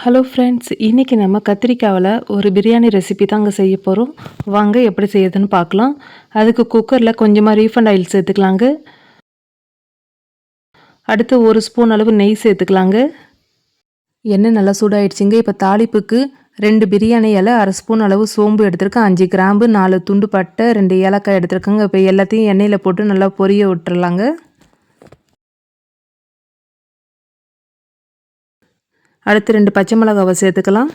Hello friends, இன்றைக்கி நம்ம கத்திரிக்காவில் ஒரு பிரியாணி ரெசிபி தாங்க செய்ய போகிறோம். வாங்க எப்படி செய்யுதுன்னு பார்க்கலாம். அதுக்கு குக்கரில் கொஞ்சமாக ரீஃபண்ட் ஆயில் சேர்த்துக்கலாங்க. அடுத்து 1 ஸ்பூன் அளவு நெய் சேர்த்துக்கலாங்க. எண்ணெய் நல்லா சூடாயிடுச்சுங்க. இப்போ தாளிப்புக்கு 2 பிரியாணி இலை, 1/2 ஸ்பூன் அளவு சோம்பு எடுத்துருக்கேன், 5 கிராம்பு, 4 துண்டு பட்டை, 2 ஏலக்காய் எடுத்துருக்கேங்க. இப்போ எல்லாத்தையும் எண்ணெயில் போட்டு நல்லா பொரிய விட்டுறலாங்க. அடுத்து 2 பச்சை மிளகாவை சேர்த்துக்கலாம்.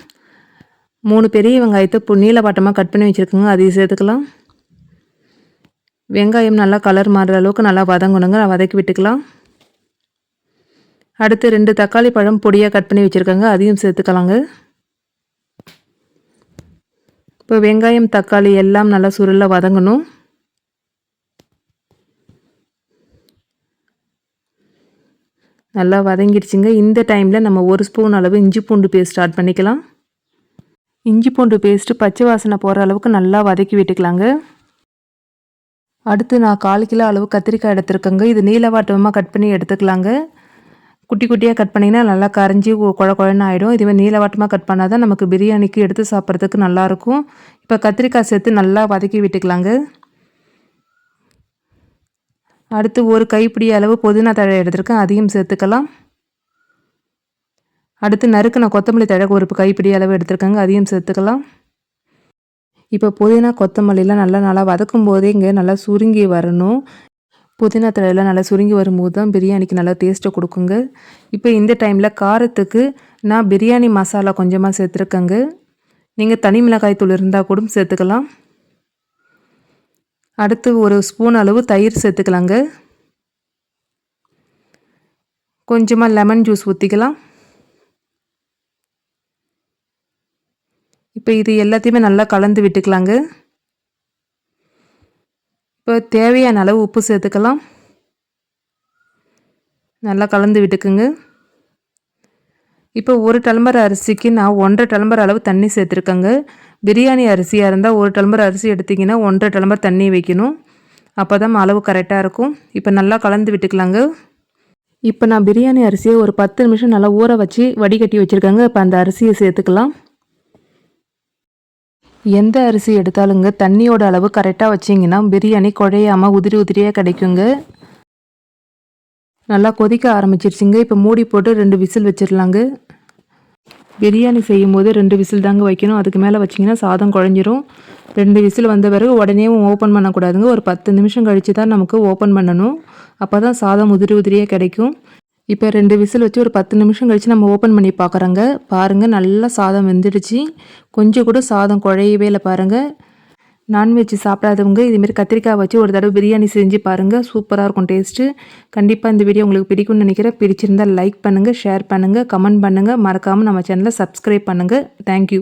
3 பெரிய வெங்காயத்தை நீளவாட்டமாக கட் பண்ணி வச்சுருக்கோங்க, அதையும் சேர்த்துக்கலாம். வெங்காயம் நல்லா கலர் மாறுற அளவுக்கு நல்லா வதங்கணுங்க, வதக்கி விட்டுக்கலாம். அடுத்து 2 தக்காளி பழம் பொடியாக கட் பண்ணி வச்சுருக்கோங்க, அதையும் சேர்த்துக்கலாங்க. இப்போ வெங்காயம் தக்காளி எல்லாம் நல்லா சுருள வதங்கணும். நல்லா வதங்கிடுச்சுங்க. இந்த டைமில் நம்ம 1 ஸ்பூன் அளவு இஞ்சி பூண்டு பேஸ்ட் ஆட் பண்ணிக்கலாம். இஞ்சி பூண்டு பேஸ்ட்டு பச்சை வாசனை போகிற அளவுக்கு நல்லா வதக்கி விட்டுக்கலாங்க. அடுத்து நான் 1/4 கிலோ அளவு கத்திரிக்காய் எடுத்துருக்கேங்க. இது நீளவாட்டமாக கட் பண்ணி எடுத்துக்கலாங்க. குட்டி குட்டியாக கட் பண்ணிங்கன்னா நல்லா கரைஞ்சி குழ குழன்னு ஆகிடும். இதுவே நீளவாட்டமாக கட் பண்ணால் தான் நமக்கு பிரியாணிக்கு எடுத்து சாப்பிட்றதுக்கு நல்லாயிருக்கும். இப்போ கத்திரிக்காய் சேர்த்து நல்லா வதக்கி விட்டுக்கலாங்க. அடுத்து 1 கைப்பிடி அளவு புதினா தழை எடுத்துருக்கேன், அதையும் சேர்த்துக்கலாம். அடுத்து நறுக்கின கொத்தமல்லி தழை 1 கைப்பிடி அளவு எடுத்துருக்கேங்க, அதையும் சேர்த்துக்கலாம். இப்போ புதினா கொத்தமல்லிலாம் நல்லா வதக்கும் போதே இங்கே நல்லா சுருங்கி வரணும். புதினா தழையெல்லாம் நல்லா சுருங்கி வரும்போது தான் பிரியாணிக்கு நல்லா டேஸ்ட்டை கொடுக்குங்க. இப்போ இந்த டைமில் காரத்துக்கு நான் பிரியாணி மசாலா கொஞ்சமாக சேர்த்துருக்கேங்க. நீங்கள் தனி மிளகாய் தூள் இருந்தால் கூட சேர்த்துக்கலாம். அடுத்து 1 ஸ்பூன் அளவு தயிர் சேர்த்துக்கலாங்க. கொஞ்சமாக லெமன் ஜூஸ் ஊற்றிக்கலாம். இப்போ இது எல்லாத்தையுமே நல்லா கலந்து விட்டுக்கலாங்க. இப்போ தேவையான அளவு உப்பு சேர்த்துக்கலாம். நல்லா கலந்து விட்டுக்குங்க. இப்போ 1 டம்ளர் அரிசிக்கு நான் 1.5 டம்ளர் அளவு தண்ணி சேர்த்துருக்கேங்க. பிரியாணி அரிசியாக இருந்தால் 1 டம்ளர் அரிசி எடுத்திங்கன்னா 1.5 டம்ளர் தண்ணி வைக்கணும். அப்போ தான் அளவு கரெக்டாக இருக்கும். இப்போ நல்லா கலந்து விட்டுக்கலாங்க. இப்போ நான் பிரியாணி அரிசியை ஒரு 10 நிமிஷம் நல்லா ஊற வச்சு வடிகட்டி வச்சுருக்கேங்க. இப்போ அந்த அரிசியை சேர்த்துக்கலாம். எந்த அரிசி எடுத்தாலுங்க தண்ணியோட அளவு கரெக்டாக வச்சிங்கன்னா பிரியாணி குழையாமல் உதிரி உதிரியாக கிடைக்குங்க. நல்லா கொதிக்க ஆரம்பிச்சிருச்சுங்க. இப்போ மூடி போட்டு 2 விசில் வச்சிடலாங்க. பிரியாணி செய்யும் போது 2 விசில் தாங்க வைக்கணும். அதுக்கு மேலே வச்சிங்கன்னா சாதம் குழஞ்சிரும். 2 விசில் வந்த பிறகு உடனே ஓப்பன் பண்ணக்கூடாதுங்க. ஒரு 10 நிமிஷம் கழித்து தான் நமக்கு ஓப்பன் பண்ணணும். அப்போ தான் சாதம் உதிரி உதிரியாக கிடைக்கும். இப்போ 2 விசில் வச்சு ஒரு 10 நிமிஷம் கழித்து நம்ம ஓப்பன் பண்ணி பார்க்குறோங்க. பாருங்கள், நல்லா சாதம் வெந்துடுச்சு. கொஞ்சம் கூட சாதம் குழையவே இல்லை பாருங்கள். நான்வெஜ் சாப்பிடாதவங்க இதுமாரி கத்திரிக்காய் வச்சு ஒரு தடவை பிரியாணி செஞ்சு பாருங்கள், சூப்பராக இருக்கும் டேஸ்ட்டு. கண்டிப்பாக இந்த வீடியோ உங்களுக்கு பிடிக்கும்னு நினைக்கிறேன். பிடிச்சிருந்தால் லைக் பண்ணுங்கள், ஷேர் பண்ணுங்கள், கமெண்ட் பண்ணுங்கள். மறக்காமல் நம்ம சேனலை சப்ஸ்கிரைப் பண்ணுங்கள். தேங்க்யூ.